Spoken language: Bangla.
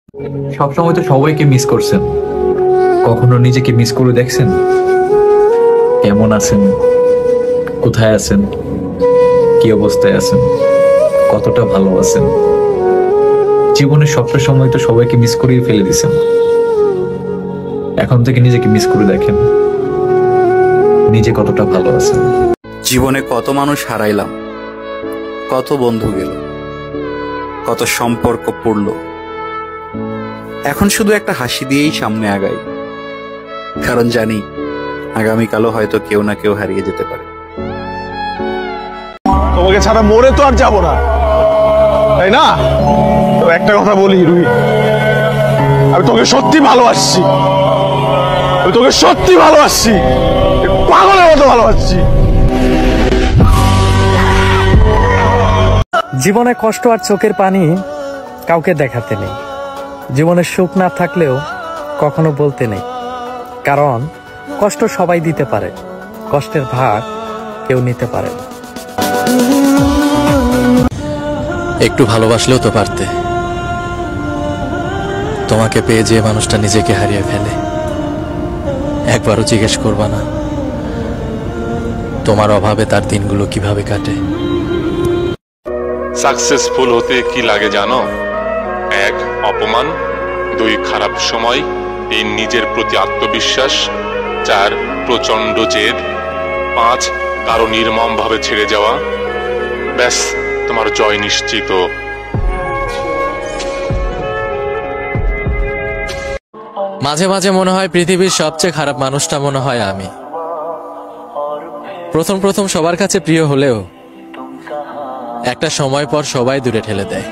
সবসময় তো সবাইকে মিস করছেন, কখনো নিজেকে মিস করে দেখছেন? কেমন আছেন, কোথায় আছেন, কি অবস্থায় আছেন, কতটা ভালো আছেন? জীবনের সবটা সময় তো সবাইকে মিস করেই ফেলে দিছেন। এখন থেকে নিজেকে মিস করে দেখেন, নিজে কতটা ভালো আছেন। জীবনে কত মানুষ হারাইলাম, কত বন্ধু গেল, কত সম্পর্ক পড়ল। এখন শুধু একটা হাসি দিয়েই সামনে আগাই, কারণ জানি আগামীকালও হয়তো কেউ না কেউ হারিয়ে যেতে পারে। তোমাকে ছাড়া মরে তো আর যাবো না, তাই না? তো একটা কথা বলি রুহি, আমি তোকে সত্যি ভালোবাসছি, আমি তোকে সত্যি ভালোবাসছি, পাগলের মতো ভালোবাসছি। জীবনে কষ্ট আর চোখের পানি কাউকে দেখাতে নেই, জীবনে সুখ না থাকলেও কখনো বলতে নেই, কারণ কষ্ট সবাই দিতে পারে, কষ্টের ভাগ কেউ নিতে পারে না। একটু ভালোবাসলেও তো পারতে। তোমাকে পেয়ে যে মানুষটা নিজেকে হারিয়ে ফেলে, একবারও জিজ্ঞেস করবা না তোমার অভাবে তার দিনগুলো কিভাবে কাটে। সাকসেসফুল হতে কি লাগে জানো? 1 অপমান, 2 খারাপ সময়, 3 নিজের প্রতি আত্মবিশ্বাস, 4 প্রচন্ড জেদ, 5 কারো নির্মম ভাবে ছেড়ে যাওয়া। ব্যাস, তোমার জয় নিশ্চিত। মাঝে মাঝে মনে হয় পৃথিবীর সবচেয়ে খারাপ মানুষটা মনে হয় আমি। প্রথম প্রথম সবার কাছে প্রিয় হলেও একটা সময় পর সবাই দূরে ঠেলে দেয়।